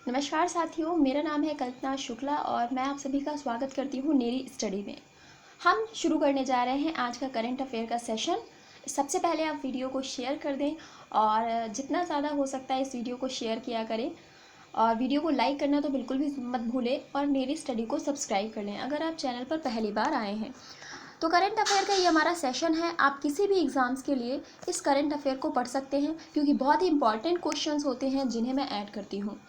नमस्कार साथियों, मेरा नाम है कल्पना शुक्ला और मैं आप सभी का स्वागत करती हूँ मेरी स्टडी में। हम शुरू करने जा रहे हैं आज का करंट अफेयर का सेशन। सबसे पहले आप वीडियो को शेयर कर दें और जितना ज़्यादा हो सकता है इस वीडियो को शेयर किया करें और वीडियो को लाइक करना तो बिल्कुल भी मत भूलें और मेरी स्टडी को सब्सक्राइब कर लें अगर आप चैनल पर पहली बार आए हैं। तो करंट अफेयर का ये हमारा सेशन है। आप किसी भी एग्ज़ाम्स के लिए इस करंट अफेयर को पढ़ सकते हैं क्योंकि बहुत ही इंपॉर्टेंट क्वेश्चंस होते हैं जिन्हें मैं ऐड करती हूँ।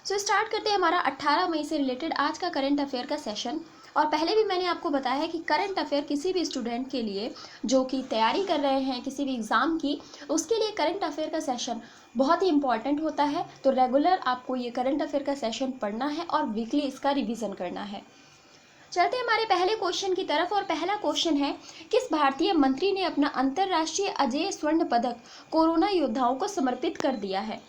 सो स्टार्ट करते हैं हमारा 18 मई से रिलेटेड आज का करंट अफेयर का सेशन। और पहले भी मैंने आपको बताया है कि करंट अफेयर किसी भी स्टूडेंट के लिए जो कि तैयारी कर रहे हैं किसी भी एग्ज़ाम की, उसके लिए करंट अफेयर का सेशन बहुत ही इंपॉर्टेंट होता है। तो रेगुलर आपको ये करंट अफेयर का सेशन पढ़ना है और वीकली इसका रिवीजन करना है। चलते हैं हमारे पहले क्वेश्चन की तरफ और पहला क्वेश्चन है, किस भारतीय मंत्री ने अपना अंतर्राष्ट्रीय अजेय स्वर्ण पदक कोरोना योद्धाओं को समर्पित कर दिया है?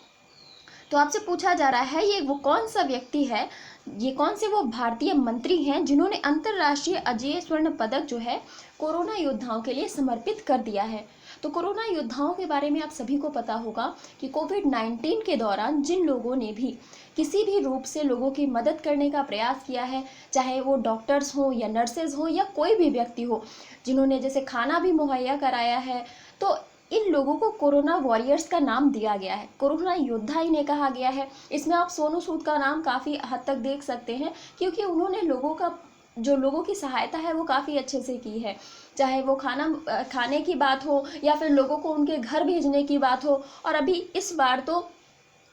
तो आपसे पूछा जा रहा है ये वो कौन सा व्यक्ति है, ये कौन से वो भारतीय मंत्री हैं जिन्होंने अंतर्राष्ट्रीय अजेय स्वर्ण पदक जो है कोरोना योद्धाओं के लिए समर्पित कर दिया है। तो कोरोना योद्धाओं के बारे में आप सभी को पता होगा कि कोविड-19 के दौरान जिन लोगों ने भी किसी भी रूप से लोगों की मदद करने का प्रयास किया है, चाहे वो डॉक्टर्स हों या नर्सेज हों या कोई भी व्यक्ति हो, जिन्होंने जैसे खाना भी मुहैया कराया है, तो इन लोगों को कोरोना वॉरियर्स का नाम दिया गया है, कोरोना योद्धा इन्हें कहा गया है। इसमें आप सोनू सूद का नाम काफ़ी हद तक देख सकते हैं क्योंकि उन्होंने लोगों की सहायता है वो काफ़ी अच्छे से की है, चाहे वो खाने की बात हो या फिर लोगों को उनके घर भेजने की बात हो। और अभी इस बार तो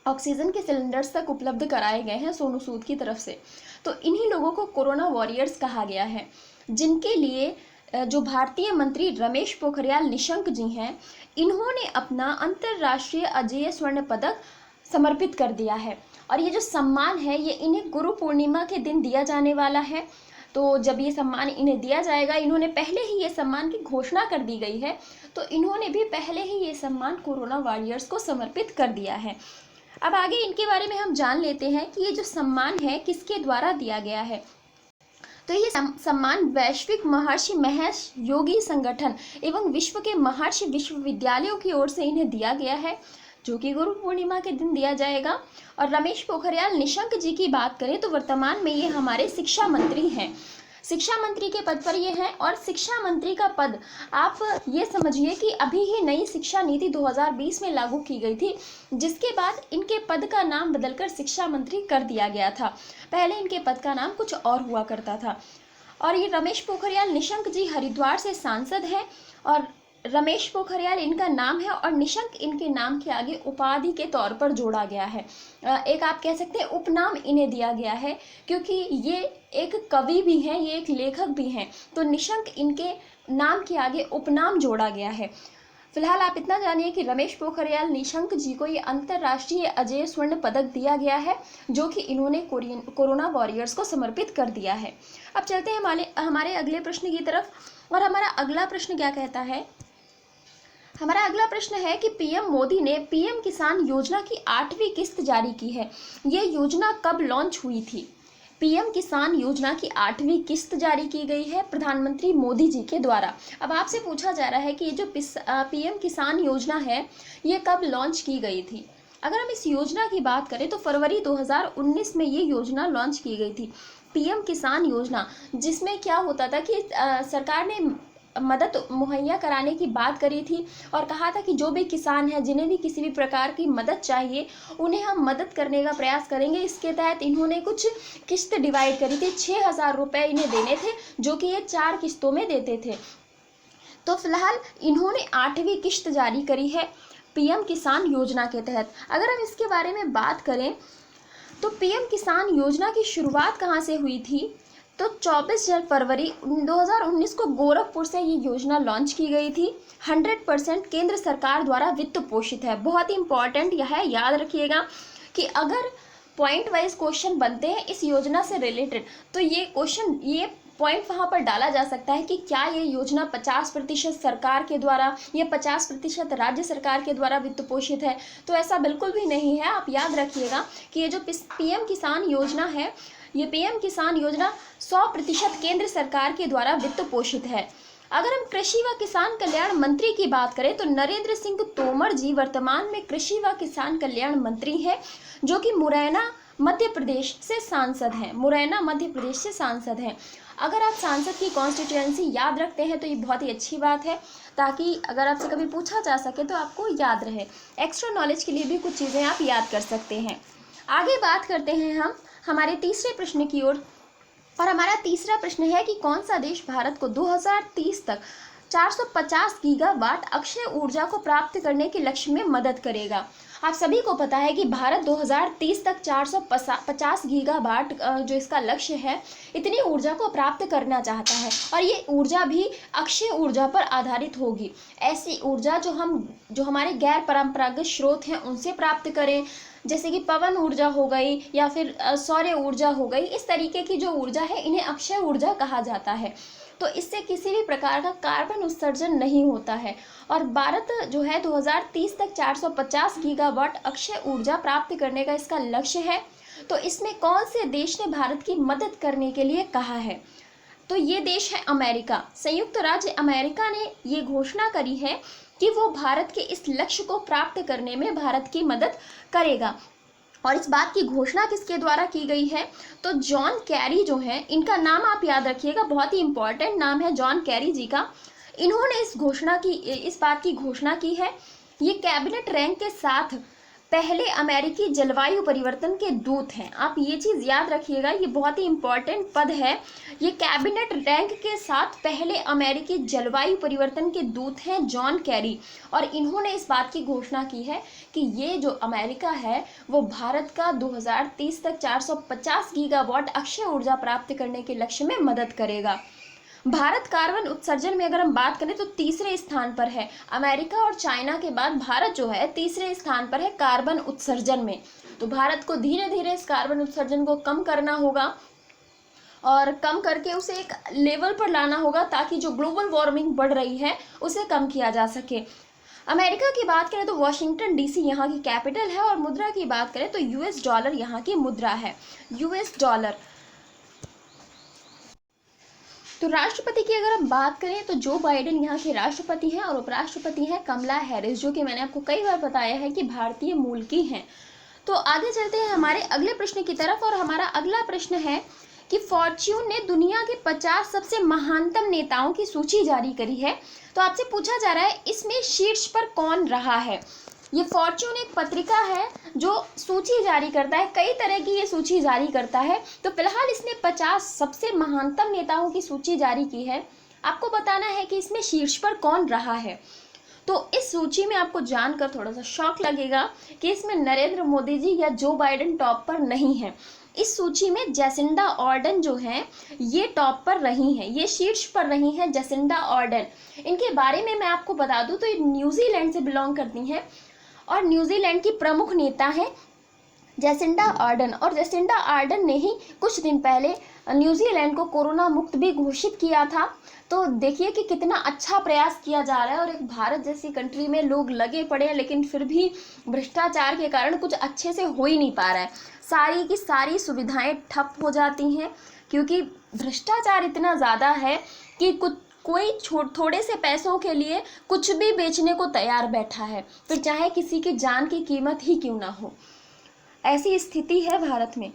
ऑक्सीजन के सिलेंडर्स तक उपलब्ध कराए गए हैं सोनू सूद की तरफ से। तो इन्हीं लोगों को कोरोना वॉरियर्स कहा गया है, जिनके लिए जो भारतीय मंत्री रमेश पोखरियाल निशंक जी हैं, इन्होंने अपना अंतर्राष्ट्रीय अजेय स्वर्ण पदक समर्पित कर दिया है। और ये जो सम्मान है ये इन्हें गुरु पूर्णिमा के दिन दिया जाने वाला है। तो जब ये सम्मान इन्हें दिया जाएगा, इन्होंने पहले ही ये सम्मान की घोषणा कर दी गई है, तो इन्होंने भी पहले ही ये सम्मान कोरोना वॉरियर्स को समर्पित कर दिया है। अब आगे इनके बारे में हम जान लेते हैं कि ये जो सम्मान है किसके द्वारा दिया गया है। तो ये सम्मान वैश्विक महर्षि महेश योगी संगठन एवं विश्व के महर्षि विश्वविद्यालयों की ओर से इन्हें दिया गया है, जो कि गुरु पूर्णिमा के दिन दिया जाएगा। और रमेश पोखरियाल निशंक जी की बात करें तो वर्तमान में ये हमारे शिक्षा मंत्री हैं, शिक्षा मंत्री के पद पर ये हैं। और शिक्षा मंत्री का पद आप ये समझिए कि अभी ही नई शिक्षा नीति 2020 में लागू की गई थी, जिसके बाद इनके पद का नाम बदलकर शिक्षा मंत्री कर दिया गया था। पहले इनके पद का नाम कुछ और हुआ करता था। और ये रमेश पोखरियाल निशंक जी हरिद्वार से सांसद हैं और रमेश पोखरियाल इनका नाम है और निशंक इनके नाम के आगे उपाधि के तौर पर जोड़ा गया है। एक आप कह सकते हैं उपनाम इन्हें दिया गया है क्योंकि ये एक कवि भी हैं, ये एक लेखक भी हैं, तो निशंक इनके नाम के आगे उपनाम जोड़ा गया है। फिलहाल आप इतना जानिए कि रमेश पोखरियाल निशंक जी को ये अंतर्राष्ट्रीय अजेय स्वर्ण पदक दिया गया है, जो कि इन्होंने कोरोना वॉरियर्स को समर्पित कर दिया है। अब चलते हैं हमारे अगले प्रश्न की तरफ। और हमारा अगला प्रश्न क्या कहता है, हमारा अगला प्रश्न है कि पीएम मोदी ने पीएम किसान योजना की 8वीं किस्त जारी की है। ये योजना कब लॉन्च हुई थी? पीएम किसान योजना की 8वीं किस्त जारी की गई है प्रधानमंत्री मोदी जी के द्वारा। अब आपसे पूछा जा रहा है कि ये जो पीएम किसान योजना है ये कब लॉन्च की गई थी। अगर हम इस योजना की बात करें तो फरवरी 2019 में ये योजना लॉन्च की गई थी, पीएम किसान योजना, जिसमें क्या होता था कि सरकार ने मदद मुहैया कराने की बात करी थी और कहा था कि जो भी किसान हैं जिन्हें भी किसी भी प्रकार की मदद चाहिए उन्हें हम मदद करने का प्रयास करेंगे। इसके तहत इन्होंने कुछ किस्त डिवाइड करी थी, 6,000 रुपये इन्हें देने थे, जो कि ये 4 किस्तों में देते थे। तो फिलहाल इन्होंने 8वीं किस्त जारी करी है पीएम किसान योजना के तहत। अगर हम इसके बारे में बात करें तो पीएम किसान योजना की शुरुआत कहाँ से हुई थी, तो 24 फरवरी 2019 को गोरखपुर से ये योजना लॉन्च की गई थी। 100% केंद्र सरकार द्वारा वित्त पोषित है। बहुत ही इंपॉर्टेंट यह है, याद रखिएगा कि अगर पॉइंट वाइज क्वेश्चन बनते हैं इस योजना से रिलेटेड तो ये पॉइंट वहाँ पर डाला जा सकता है कि क्या ये योजना 50% सरकार के द्वारा या 50% राज्य सरकार के द्वारा वित्त पोषित है। तो ऐसा बिल्कुल भी नहीं है। आप याद रखिएगा कि ये जो पीएम किसान योजना है, ये पीएम किसान योजना 100% केंद्र सरकार के द्वारा वित्त पोषित है। अगर हम कृषि व किसान कल्याण मंत्री की बात करें तो नरेंद्र सिंह तोमर जी वर्तमान में कृषि व किसान कल्याण मंत्री हैं, जो कि मुरैना मध्य प्रदेश से सांसद हैं। मुरैना मध्य प्रदेश से सांसद हैं। अगर आप सांसद की कॉन्स्टिट्यूएंसी याद रखते हैं तो ये बहुत ही अच्छी बात है, ताकि अगर आपसे कभी पूछा जा सके तो आपको याद रहे। एक्स्ट्रा नॉलेज के लिए भी कुछ चीज़ें आप याद कर सकते हैं। आगे बात करते हैं हम हमारे तीसरे प्रश्न की ओर, और हमारा तीसरा प्रश्न है कि कौन सा देश भारत को 2030 तक 450 गीगावाट अक्षय ऊर्जा को प्राप्त करने के लक्ष्य में मदद करेगा। आप सभी को पता है कि भारत 2030 तक 450 गीगावाट जो इसका लक्ष्य है, इतनी ऊर्जा को प्राप्त करना चाहता है, और ये ऊर्जा भी अक्षय ऊर्जा पर आधारित होगी। ऐसी ऊर्जा जो हमारे गैर परंपरागत स्रोत हैं उनसे प्राप्त करें, जैसे कि पवन ऊर्जा हो गई या फिर सौर ऊर्जा हो गई। इस तरीके की जो ऊर्जा है इन्हें अक्षय ऊर्जा कहा जाता है। तो इससे किसी भी प्रकार का कार्बन उत्सर्जन नहीं होता है, और भारत जो है 2030 तक 450 गीगावाट अक्षय ऊर्जा प्राप्त करने का इसका लक्ष्य है। तो इसमें कौन से देश ने भारत की मदद करने के लिए कहा है? तो ये देश है अमेरिका। संयुक्त राज्य अमेरिका ने ये घोषणा करी है कि वो भारत के इस लक्ष्य को प्राप्त करने में भारत की मदद करेगा। और इस बात की घोषणा किसके द्वारा की गई है? तो जॉन कैरी जो है, इनका नाम आप याद रखिएगा, बहुत ही इंपॉर्टेंट नाम है जॉन कैरी जी का। इन्होंने इस बात की घोषणा की है। ये कैबिनेट रैंक के साथ पहले अमेरिकी जलवायु परिवर्तन के दूत हैं। आप ये चीज़ याद रखिएगा, ये बहुत ही इंपॉर्टेंट पद है। ये कैबिनेट रैंक के साथ पहले अमेरिकी जलवायु परिवर्तन के दूत हैं जॉन कैरी, और इन्होंने इस बात की घोषणा की है कि ये जो अमेरिका है वो भारत का 2030 तक 450 गीगावाट अक्षय ऊर्जा प्राप्त करने के लक्ष्य में मदद करेगा। भारत कार्बन उत्सर्जन में अगर हम बात करें तो तीसरे स्थान पर है। अमेरिका और चाइना के बाद भारत जो है तीसरे स्थान पर है कार्बन उत्सर्जन में। तो भारत को धीरे धीरे इस कार्बन उत्सर्जन को कम करना होगा, और कम करके उसे एक लेवल पर लाना होगा, ताकि जो ग्लोबल वार्मिंग बढ़ रही है उसे कम किया जा सके। अमेरिका की बात करें तो वॉशिंगटन डीसी यहाँ की कैपिटल है, और मुद्रा की बात करें तो यूएस डॉलर यहाँ की मुद्रा है, यूएस डॉलर। तो राष्ट्रपति की अगर हम बात करें तो जो बाइडेन यहाँ के राष्ट्रपति हैं, और उपराष्ट्रपति हैं कमला हैरिस, जो कि मैंने आपको कई बार बताया है कि भारतीय मूल की हैं। तो आगे चलते हैं हमारे अगले प्रश्न की तरफ, और हमारा अगला प्रश्न है कि फॉर्च्यून ने दुनिया के 50 सबसे महानतम नेताओं की सूची जारी करी है। तो आपसे पूछा जा रहा है इसमें शीर्ष पर कौन रहा है। ये फॉर्च्यून एक पत्रिका है जो सूची जारी करता है, कई तरह की ये सूची जारी करता है। तो फिलहाल इसने 50 सबसे महानतम नेताओं की सूची जारी की है। आपको बताना है कि इसमें शीर्ष पर कौन रहा है। तो इस सूची में आपको जानकर थोड़ा सा शॉक लगेगा कि इसमें नरेंद्र मोदी जी या जो बाइडेन टॉप पर नहीं है। इस सूची में जेसिंडा ऑर्डन जो हैं ये टॉप पर रही हैं, ये शीर्ष पर रही हैं जेसिंडा ऑर्डन। इनके बारे में मैं आपको बता दूं तो ये न्यूजीलैंड से बिलोंग करती हैं, और न्यूजीलैंड की प्रमुख नेता हैं जेसिंडा आर्डन। और जेसिंडा आर्डन ने ही कुछ दिन पहले न्यूजीलैंड को कोरोना मुक्त भी घोषित किया था। तो देखिए कि कितना अच्छा प्रयास किया जा रहा है, और एक भारत जैसी कंट्री में लोग लगे पड़े हैं, लेकिन फिर भी भ्रष्टाचार के कारण कुछ अच्छे से हो ही नहीं पा रहा है। सारी की सारी सुविधाएं ठप हो जाती हैं, क्योंकि भ्रष्टाचार इतना ज़्यादा है कि कोई थोड़े से पैसों के लिए कुछ भी बेचने को तैयार बैठा है, फिर चाहे किसी की जान की कीमत ही क्यों ना हो। ऐसी स्थिति है भारत में।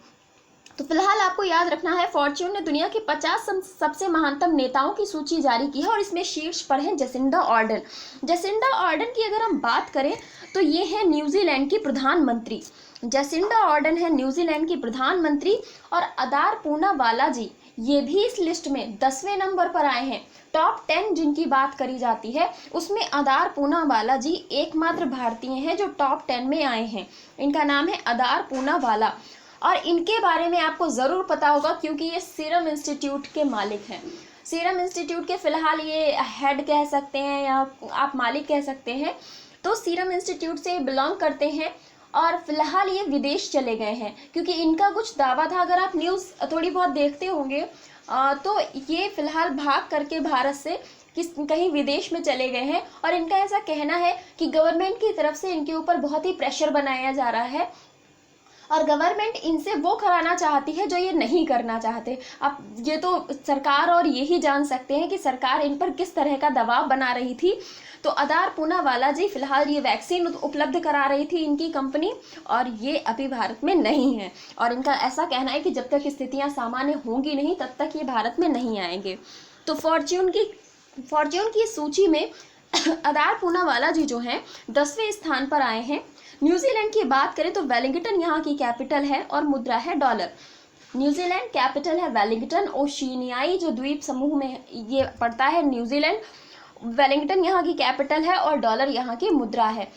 तो फिलहाल आपको याद रखना है, फॉर्च्यून ने दुनिया के 50 सबसे महानतम नेताओं की सूची जारी की है, और इसमें शीर्ष पर है जेसिंडा ऑर्डन। जेसिंडा ऑर्डन की अगर हम बात करें तो ये है न्यूजीलैंड की प्रधानमंत्री। जेसिंडा ऑर्डन है न्यूजीलैंड की प्रधानमंत्री, और अदार पूनावाला जी ये भी इस लिस्ट में 10वें नंबर पर आए हैं। टॉप 10 जिनकी बात करी जाती है उसमें अदार पूनावाला जी एकमात्र भारतीय हैं जो टॉप 10 में आए हैं। इनका नाम है अदार पूनावाला, और इनके बारे में आपको ज़रूर पता होगा क्योंकि ये सीरम इंस्टीट्यूट के मालिक हैं। सीरम इंस्टीट्यूट के फिलहाल ये हेड कह सकते हैं या आप मालिक कह सकते हैं। तो सीरम इंस्टीट्यूट से बिलोंग करते हैं, और फिलहाल ये विदेश चले गए हैं क्योंकि इनका कुछ दावा था। अगर आप न्यूज़ थोड़ी बहुत देखते होंगे तो ये फिलहाल भाग करके भारत से कहीं विदेश में चले गए हैं, और इनका ऐसा कहना है कि गवर्नमेंट की तरफ से इनके ऊपर बहुत ही प्रेशर बनाया जा रहा है, और गवर्नमेंट इनसे वो कराना चाहती है जो ये नहीं करना चाहते। अब ये तो सरकार और यही जान सकते हैं कि सरकार इन पर किस तरह का दबाव बना रही थी। तो अदार पूनावाला जी फिलहाल ये वैक्सीन उपलब्ध करा रही थी इनकी कंपनी, और ये अभी भारत में नहीं है, और इनका ऐसा कहना है कि जब तक स्थितियां सामान्य होंगी नहीं तब तक ये भारत में नहीं आएंगे। तो फॉर्च्यून की सूची में अदार पूनावाला जी जो हैं 10वें स्थान पर आए हैं। न्यूजीलैंड की बात करें तो वेलिंगटन यहाँ की कैपिटल है और मुद्रा है डॉलर। न्यूजीलैंड कैपिटल है वेलिंगटन, ओशिनियाई जो द्वीप समूह में ये पड़ता है न्यूजीलैंड। वेलिंगटन यहाँ की कैपिटल है और डॉलर यहाँ की मुद्रा है।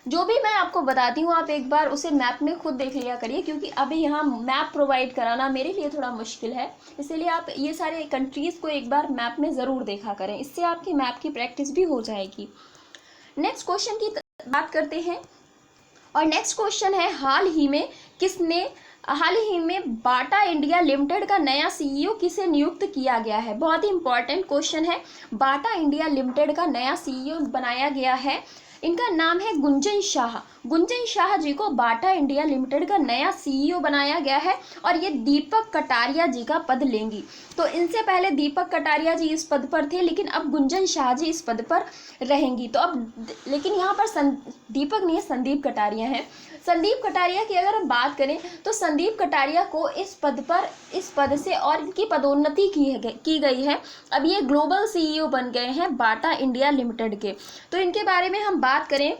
जो भी मैं आपको बताती हूँ आप एक बार उसे मैप में खुद देख लिया करिए, क्योंकि अभी यहाँ मैप प्रोवाइड कराना मेरे लिए थोड़ा मुश्किल है, इसीलिए आप ये सारे कंट्रीज़ को एक बार मैप में ज़रूर देखा करें, इससे आपकी मैप की प्रैक्टिस भी हो जाएगी। नेक्स्ट क्वेश्चन की बात करते हैं, और नेक्स्ट क्वेश्चन है हाल ही में बाटा इंडिया लिमिटेड का नया सीईओ किसे नियुक्त किया गया है। बहुत ही इंपॉर्टेंट क्वेश्चन है। बाटा इंडिया लिमिटेड का नया सीईओ बनाया गया है, इनका नाम है गुंजन शाह। गुंजन शाह जी को बाटा इंडिया लिमिटेड का नया सीईओ बनाया गया है, और ये दीपक कटारिया जी का पद लेंगी। तो इनसे पहले दीपक कटारिया जी इस पद पर थे, लेकिन अब गुंजन शाह जी इस पद पर रहेंगी। तो अब लेकिन यहाँ पर दीपक नहीं है, संदीप कटारिया हैं। संदीप कटारिया की अगर हम बात करें तो संदीप कटारिया को इस पद से और इनकी पदोन्नति की गई है। अब ये ग्लोबल सीईओ बन गए हैं बाटा इंडिया लिमिटेड के। तो इनके बारे में हम बात करें,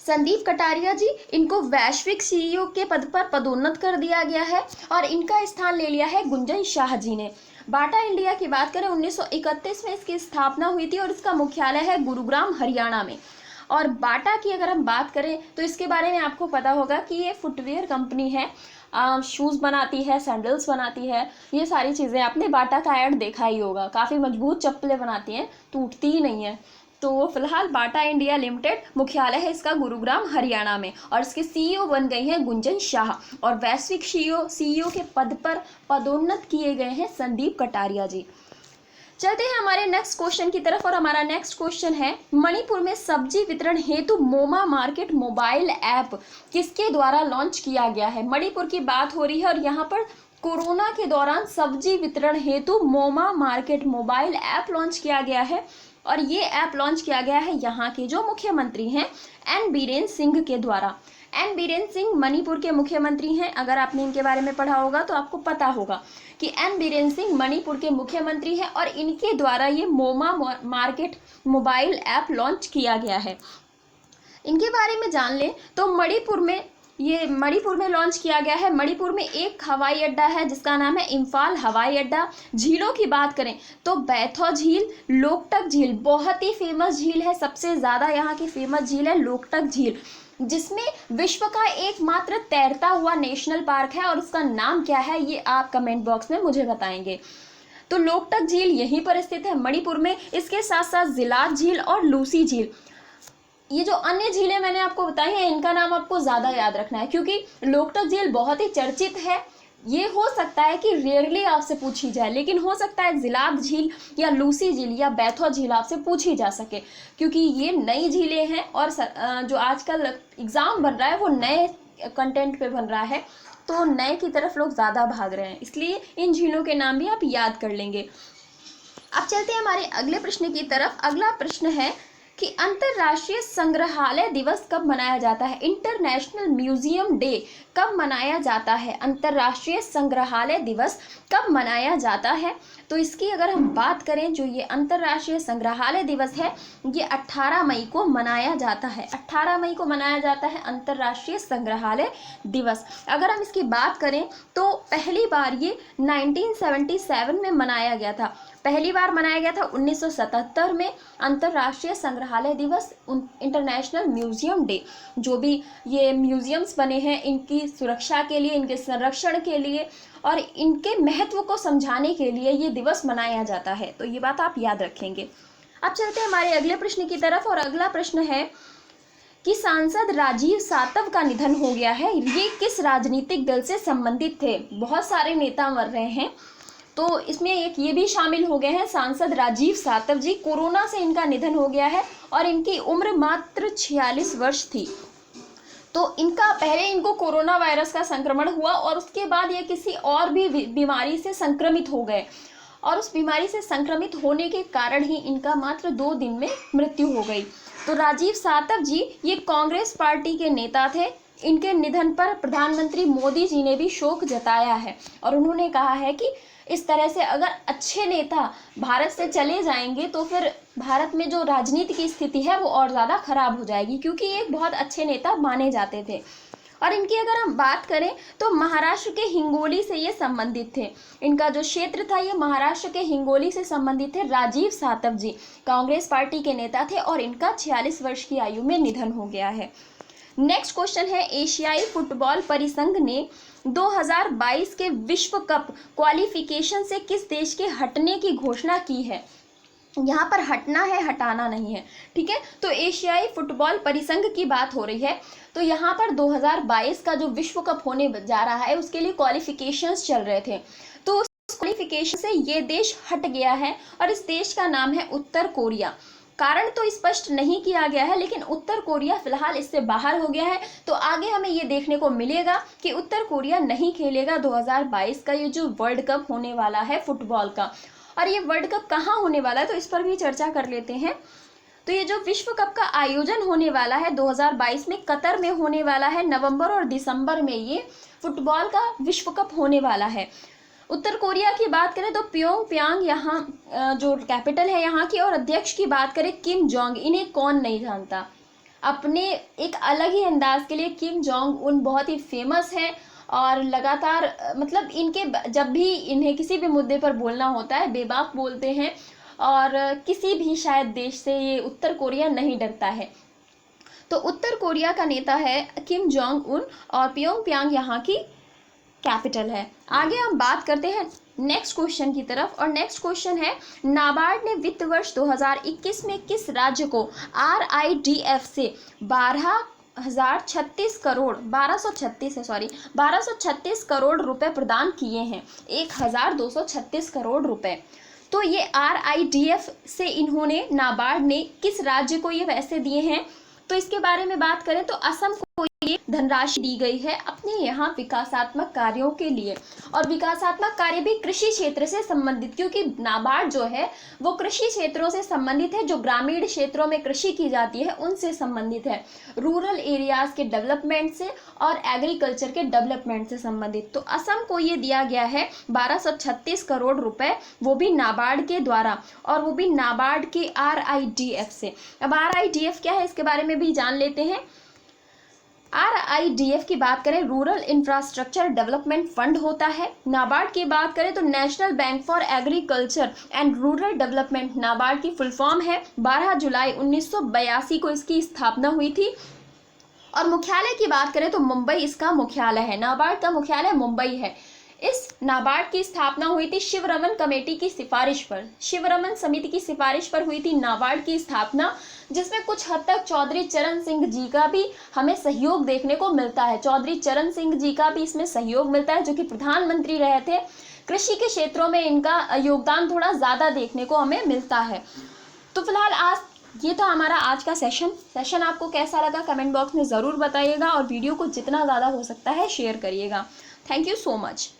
संदीप कटारिया जी, इनको वैश्विक सीईओ के पद पर पदोन्नत कर दिया गया है, और इनका स्थान ले लिया है गुंजन शाह जी ने। बाटा इंडिया की बात करें 1931 में इसकी स्थापना हुई थी, और इसका मुख्यालय है गुरुग्राम हरियाणा में। और बाटा की अगर हम बात करें तो इसके बारे में आपको पता होगा कि ये फुटवेयर कंपनी है, शूज़ बनाती है, सैंडल्स बनाती है, ये सारी चीज़ें। आपने बाटा का ऐड देखा ही होगा, काफ़ी मजबूत चप्पलें बनाती हैं, टूटती ही नहीं है। तो फिलहाल बाटा इंडिया लिमिटेड मुख्यालय है इसका गुरुग्राम हरियाणा में, और इसके सीईओ बन गई हैं गुंजन शाह, और वैश्विक सीईओ के पद पर पदोन्नत किए गए हैं संदीप कटारिया जी। चलते हैं हमारे नेक्स्ट क्वेश्चन की तरफ, और हमारा नेक्स्ट क्वेश्चन है मणिपुर में सब्जी वितरण हेतु मोमा मार्केट मोबाइल ऐप किसके द्वारा लॉन्च किया गया है। मणिपुर की बात हो रही है, और यहाँ पर कोरोना के दौरान सब्जी वितरण हेतु मोमा मार्केट मोबाइल ऐप लॉन्च किया गया है, और ये ऐप लॉन्च किया गया है यहाँ के जो मुख्यमंत्री हैं एन बीरेन सिंह के द्वारा। एन बीरेन सिंह मणिपुर के मुख्यमंत्री हैं। अगर आपने इनके बारे में पढ़ा होगा तो आपको पता होगा कि एन बीरेन सिंह मणिपुर के मुख्यमंत्री हैं, और इनके द्वारा ये मोमा मार्केट मोबाइल ऐप लॉन्च किया गया है। इनके बारे में जान लें तो मणिपुर में लॉन्च किया गया है। मणिपुर में एक हवाई अड्डा है जिसका नाम है इम्फाल हवाई अड्डा। झीलों की बात करें तो बैथौ झील, लोकटक झील बहुत ही फेमस झील है, सबसे ज़्यादा यहाँ की फेमस झील है लोकटक झील, जिसमें विश्व का एकमात्र तैरता हुआ नेशनल पार्क है, और उसका नाम क्या है ये आप कमेंट बॉक्स में मुझे बताएंगे। तो लोकटक झील यहीं पर स्थित है मणिपुर में। इसके साथ साथ जिलात झील और लूसी झील, ये जो अन्य झीलें मैंने आपको बताई हैं इनका नाम आपको ज़्यादा याद रखना है, क्योंकि लोकटक झील बहुत ही चर्चित है। ये हो सकता है कि रेयरली आपसे पूछी जाए, लेकिन हो सकता है जिलात झील या लूसी झील या बैथौ झील आपसे पूछी जा सके, क्योंकि ये नई झीलें हैं, और जो आजकल एग्ज़ाम बन रहा है वो नए कंटेंट पे बन रहा है, तो नए की तरफ लोग ज़्यादा भाग रहे हैं, इसलिए इन झीलों के नाम भी आप याद कर लेंगे। अब चलते हैं हमारे अगले प्रश्न की तरफ। अगला प्रश्न है कि अंतर्राष्ट्रीय संग्रहालय दिवस कब मनाया जाता है। इंटरनेशनल म्यूजियम डे कब मनाया जाता है, अंतर्राष्ट्रीय संग्रहालय दिवस कब मनाया जाता है। तो इसकी अगर हम बात करें, जो ये अंतर्राष्ट्रीय संग्रहालय दिवस है ये 18 मई को मनाया जाता है। 18 मई को मनाया जाता है अंतर्राष्ट्रीय संग्रहालय दिवस। अगर हम इसकी बात करें तो पहली बार ये 1977 में मनाया गया था। पहली बार मनाया गया था 1977 में अंतर्राष्ट्रीय संग्रहालय दिवस, इंटरनेशनल म्यूजियम डे। जो भी ये म्यूजियम्स बने हैं इनकी सुरक्षा के लिए, इनके संरक्षण के लिए और इनके महत्व को समझाने के लिए ये दिवस मनाया जाता है। तो ये बात आप याद रखेंगे। अब चलते हैं हमारे अगले प्रश्न की तरफ, और अगला प्रश्न है कि सांसद राजीव सातव का निधन हो गया है। ये किस राजनीतिक दल से संबंधित थे। बहुत सारे नेता मर रहे हैं, तो इसमें एक ये भी शामिल हो गए हैं सांसद राजीव सातव जी। कोरोना से इनका निधन हो गया है और इनकी उम्र मात्र 46 वर्ष थी। तो इनका पहले इनको कोरोना वायरस का संक्रमण हुआ और उसके बाद ये किसी और भी बीमारी से संक्रमित हो गए और उस बीमारी से संक्रमित होने के कारण ही इनका मात्र 2 दिन में मृत्यु हो गई। तो राजीव सातव जी ये कांग्रेस पार्टी के नेता थे। इनके निधन पर प्रधानमंत्री मोदी जी ने भी शोक जताया है और उन्होंने कहा है कि इस तरह से अगर अच्छे नेता भारत से चले जाएंगे तो फिर भारत में जो राजनीति की स्थिति है वो और ज़्यादा खराब हो जाएगी, क्योंकि ये एक बहुत अच्छे नेता माने जाते थे। और इनकी अगर हम बात करें तो महाराष्ट्र के हिंगोली से ये संबंधित थे। इनका जो क्षेत्र था ये महाराष्ट्र के हिंगोली से संबंधित थे। राजीव सातव जी कांग्रेस पार्टी के नेता थे और इनका 46 वर्ष की आयु में निधन हो गया है। नेक्स्ट क्वेश्चन है, एशियाई फुटबॉल परिसंघ ने 2022 के विश्व कप क्वालिफिकेशन से किस देश के हटने की घोषणा की है। यहाँ पर हटना है, हटाना नहीं है, ठीक है। तो एशियाई फुटबॉल परिसंघ की बात हो रही है। तो यहाँ पर 2022 का जो विश्व कप होने जा रहा है उसके लिए क्वालिफिकेशंस चल रहे थे। तो उस क्वालिफिकेशन से ये देश हट गया है और इस देश का नाम है उत्तर कोरिया। कारण तो स्पष्ट नहीं किया गया है, लेकिन उत्तर कोरिया फिलहाल इससे बाहर हो गया है। तो आगे हमें ये देखने को मिलेगा कि उत्तर कोरिया नहीं खेलेगा 2022 का ये जो वर्ल्ड कप होने वाला है फुटबॉल का। और ये वर्ल्ड कप कहाँ होने वाला है तो इस पर भी चर्चा कर लेते हैं। तो ये जो विश्व कप का आयोजन होने वाला है 2022 में कतर में होने वाला है। नवंबर और दिसंबर में ये फुटबॉल का विश्व कप होने वाला है। उत्तर कोरिया की बात करें तो प्योंगयांग यहाँ जो कैपिटल है यहाँ की, और अध्यक्ष की बात करें किम जोंग, इन्हें कौन नहीं जानता। अपने एक अलग ही अंदाज के लिए किम जोंग उन बहुत ही फेमस है और लगातार मतलब इनके जब भी इन्हें किसी भी मुद्दे पर बोलना होता है बेबाक बोलते हैं और किसी भी शायद देश से ये उत्तर कोरिया नहीं डरता है। तो उत्तर कोरिया का नेता है किम जोंग उन और प्योंगयांग यहाँ की कैपिटल है। आगे हम बात करते हैं नेक्स्ट क्वेश्चन की तरफ और नेक्स्ट क्वेश्चन है, नाबार्ड ने वित्त वर्ष 2021 में किस राज्य को RIDF से 1236 करोड़ रुपए प्रदान किए हैं। 1236 करोड़ रुपए। तो ये RIDF से इन्होंने नाबार्ड ने किस राज्य को ये पैसे दिए हैं तो इसके बारे में बात करें तो असम को ये धनराशि दी गई है अपने यहाँ विकासात्मक कार्यों के लिए। और विकासात्मक कार्य भी कृषि क्षेत्र से संबंधित, क्योंकि नाबार्ड जो है वो कृषि क्षेत्रों से संबंधित है, जो ग्रामीण क्षेत्रों में कृषि की जाती है उनसे संबंधित है, रूरल एरियाज के डेवलपमेंट से और एग्रीकल्चर के डेवलपमेंट से संबंधित। तो असम को ये दिया गया है 1236 करोड़ रुपए, वो भी नाबार्ड के द्वारा और वो भी नाबार्ड के RIDF से। अब RIDF क्या है इसके बारे में भी जान लेते हैं। RIDF की बात करें रूरल इंफ्रास्ट्रक्चर डेवलपमेंट फंड होता है। नाबार्ड की बात करें तो national bank for agriculture and rural development NABARD की फुल फॉर्म है। 12 जुलाई 1982 को इसकी स्थापना हुई थी। और मुख्यालय की बात करें तो मुंबई इसका मुख्यालय है। नाबार्ड का मुख्यालय मुंबई है। इस नाबार्ड की स्थापना हुई थी शिवरमन कमेटी की सिफारिश पर, शिवरमन समिति की सिफारिश पर हुई थी नाबार्ड की स्थापना, जिसमें कुछ हद तक चौधरी चरण सिंह जी का भी हमें सहयोग देखने को मिलता है। चौधरी चरण सिंह जी का भी इसमें सहयोग मिलता है, जो कि प्रधानमंत्री रहे थे। कृषि के क्षेत्रों में इनका योगदान थोड़ा ज़्यादा देखने को हमें मिलता है। तो फिलहाल आज ये था हमारा आज का सेशन आपको कैसा लगा कमेंट बॉक्स में ज़रूर बताइएगा और वीडियो को जितना ज़्यादा हो सकता है शेयर करिएगा। Thank you so much.